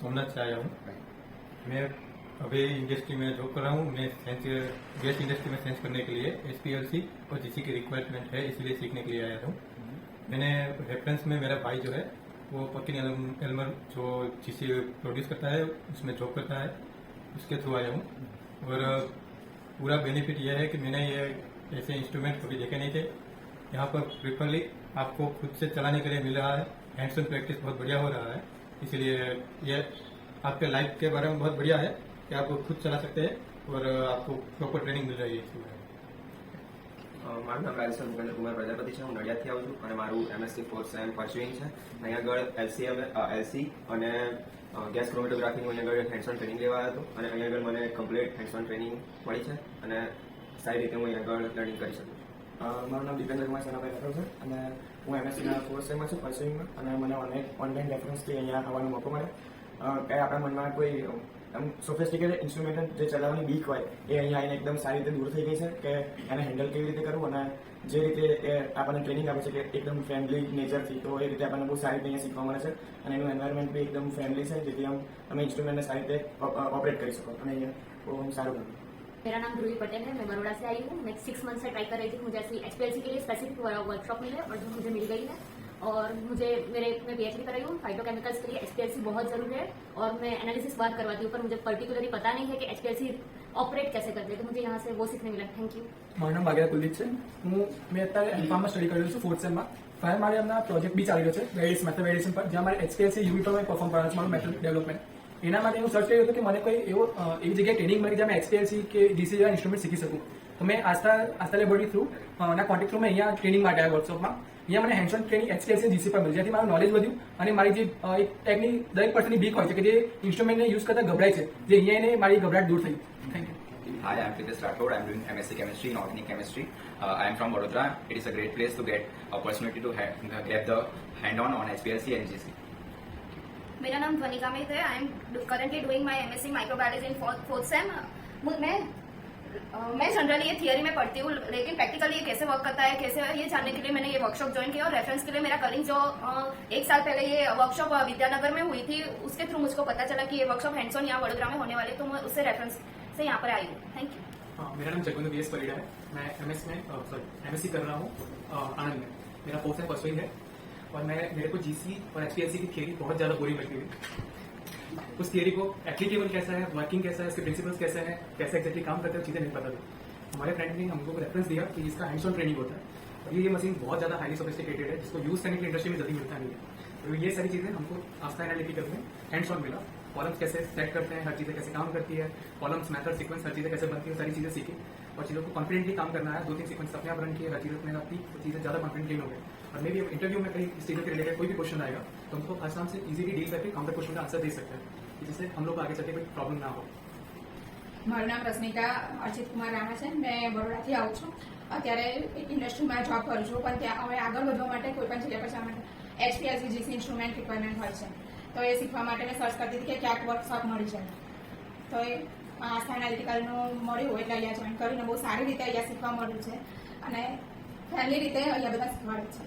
सोमनाथ से आया हूँ। मैं अभी इंडस्ट्री में जॉब कर रहा हूँ। मैं गैस इंडस्ट्री में सेंस करने के लिए SPLC और GC की रिक्वायरमेंट है, इसलिए सीखने के लिए आया हूँ। मैंने रेफरेंस में मेरा भाई जो है वो पकिन एल्मर जो GC प्रोड्यूस करता है उसमें जॉब करता है, उसके थ्रू आया हूँ। और पूरा बेनिफिट यह है कि मैंने ये ऐसे इंस्ट्रूमेंट कभी देखे नहीं थे। यहाँ पर प्रिफरली आपको खुद से चलाने के लिए मिल रहा है, हैंड्स ऑन प्रैक्टिस बहुत बढ़िया हो रहा है, इसलिए ये आपके लाइफ के बारे में बहुत बढ़िया है कि आप खुद चला सकते हैं और आपको प्रॉपर ट्रेनिंग मिल रही है। મારું નામ રાજેશ્વર ભૂપેન્દ્ર કુમાર પ્રજાપતિ છે. હું નડિયાદથી આવું છું અને મારું MSc 4th સેમ પરસ્યુઇંગ છે. અહીંયા આગળ LC અને ગેસ ક્રોમેટોગ્રાફીનું અહીંયા આગળ હેન્ડ્સ ઓન ટ્રેનિંગ લેવા આવ્યો હતો અને અહીંયા આગળ મને કમ્પ્લીટ હેન્ડ્સ ઓન ટ્રેનિંગ મળી છે અને સારી રીતે હું અહીંયા આગળ લર્નિંગ કરી શકું. મારું નામ દીપેન્દ્ર કુમાર સનાભાઈ રાઠોડ છે અને હું MScના 4th સેમમાં છું પરસ્યુઇંગમાં અને મને ઓનલાઈન રેફરન્સથી અહીંયા આવવાનો મોકો મળ્યો. કંઈ આપણા મનમાં કોઈ આમ સોફિસ્ટિકેટેડ ઇન્સ્ટ્રુમેન્ટ જે ચલાવવાની બીક હોય એ અહીંયા આવીને એકદમ સારી રીતે દૂર થઈ ગઈ છે કે એને હેન્ડલ કેવી રીતે કરવું અને જે રીતે એ આપણને ટ્રેનિંગ આપે છે કે એકદમ ફ્રેન્ડલી નેચરથી, તો એ રીતે આપણને બહુ સારી રીતે અહીંયા શીખવા મળે છે અને એનું એન્વાયરમેન્ટ બી એકદમ ફ્રેન્ડલી છે, જેથી તમે ઇન્સ્ટ્રુમેન્ટને સારી રીતે ઓપરેટ કરી શકો અને અહીંયા બહુ साરું है। मेरा नाम ध्रुवी पटेल है, मैं बड़ौदा से आई हूँ। मैं 6 मंथ से ट्राई कर रही थी, मुझे ऐसी HPLC के लिए स्पेसिफिक वर्कशॉप मिले और जो मुझे मिल गई है। और मुझे मैं PhD कर रही हूँ फाइटोकेमिकल्स के लिए। HPLC बहुत जरूरी है और मैं एनालिसिस बार करवाती हूँ, पर मुझे पर्टिकुलरली पता नहीं है कि HPLC ऑपरेट कैसे करते हैं, तो मुझे यहाँ से वो सीखने मिला। Thank you. મારું નામ વાઘેલા કુલદીપ છે. મેં અત્યારે એમફાર્મમાં સ્ટડી કરી રહ્યો છું 4th સેમમાં. ફાયર મારે હમણાં પ્રોજેક્ટ બી ચાલી રહ્યો છે મેથડ વેરિએશન પર, જ્યાં મારે HPLC યુવી પર મેં પરફોર્મ કરવાનું છે મારું મેથડ ડેવલપમેન્ટ. એના માટે હું સર્ચ કર્યું હતું કે મને કોઈ એવી જગ્યાએ ટ્રેનિંગ મળી જ્યાં મેં HPLC કે GC જેવા ઇન્સ્ટ્રુમેન્ટ શીખી શકું. તો મેં આસ્થા લેબોરેટરી થ્રુ ના કોન્ટેક્ટ થ્રુ મેં અહીંયા ટ્રેનિંગ માટે આવ્યા વર્કશોપમાં. અહીંયા મને hands on training HPLC GC પર મળી, જેથી મારું નોલેજ વધ્યું અને મારી જે એક ટાઈપની દરેક પર્સનની બીક હોય છે કે જે ઇન્સ્ટ્રુમેન્ટને યુઝ કરતા ગભરાય છે, જે અહીંયા એને મારી ગભરાટ દૂર થઈ. Thank you. Hi, I'm Pritesh Rathod. I'm doing MSc Chemistry in Organic Chemistry. I am from Vadodara. It is a great place to get opportunity to get the hand-on on HPLC and GC. मेरा नाम ध्वनिका मित है. I am currently doing my MSc microbiology in 4th same. मैं generally ये theory में पढ़ती हूँ, लेकिन प्रैक्टिकली ये कैसे वर्क करता है, कैसे ये जानने के लिए मैंने ये वर्कशॉप ज्वाइन किया. और रेफरेंस के लिए मेरा कलिंग जो 1 साल पहले ये वर्कशॉप विद्यानगर में हुई थी, उसके थ्रू मुझको पता चला कि ये वर्कशॉप हैंड्स ऑन यहाँ वडोदरा में होने वाली, तो मैं उससे रेफरेंस से यहाँ पर आई हूँ. Thank you. मेरा नाम जगवंत VS परिड़ा है. मैं MSc कर रहा हूँ आनंद में. मेरा 4th सेम परसुइंग है और मेरे को GC और HPLC की थियरी बहुत ज़्यादा बोरिंग लगती थी. उस थियरी को एप्लीकेबल कैसा है, वर्किंग कैसा है, उसके प्रिंसिपल्स कैसे हैं, कैसे एक्जेक्टली काम करते हैं, चीज़ें नहीं पता थी. हमारे फ्रेंड ने हमको रेफरेंस दिया कि इसका हैंड्स ऑन ट्रेनिंग होता है और ये मशीन बहुत ज़्यादा हाईली सोफिस्टिकेटेड है, जिसको यूज़ करने की इंडस्ट्री में जल्दी मिलता नहीं है. तो ये सारी चीज़ें हमको आस्था एनालिटिकल में हैंड्स ऑन मिला. कॉलम्स कैसे सेट करते हैं, हर चीज़ें कैसे काम करती है, कॉलम्स मेथड सीक्वेंस हर चीज़ें कैसे बनती है, सारी चीज़ें सीखी और चीज़ों को कॉन्फिडेंटली काम करना है. 2-3 सीक्वेंस अपने आप रन किए, हर चीज़ अपने आप की, तो चीज़ें ज़्यादा कॉन्फिडेंटली हो गए. और मे भी इंटरव्यू में कहीं इस चीज़ों के रिलेटेड कोई भी क्वेश्चन आएगा तो हमको आसाम से इजीली डील करके काउंटर क्वेश्चन का आंसर दे सकते हैं, जिससे हम लोग आगे चलते कोई प्रॉब्लम ना हो. મારું નામ રશ્મિકા અર્ચિત કુમાર રાણા છે. मैं બરોડાથી આવું છું. અત્યારે એક ઇન્ડસ્ટ્રીમાં જોબ કરું છું, પણ ત્યાં હવે આગળ વધવા માટે કોઈ પણ જગ્યા પર જવા માટે HPLC GC ઇન્સ્ટ્રુમેન્ટ રિક્વાયરમેન્ટ હોય છે. તો એ શીખવા માટે મેં સર્ચ કરતી હતી કે ક્યાંક વર્કશોપ મળી જાય, તો એ આસ્થા એનાલિટિકલનું મળ્યું એટલે અહીંયા જોઈન કરીને બહુ સારી રીતે અહીંયા શીખવા મળ્યું છે અને ફ્રેન્ડલી રીતે અહીંયા બધા શીખવાડે છે.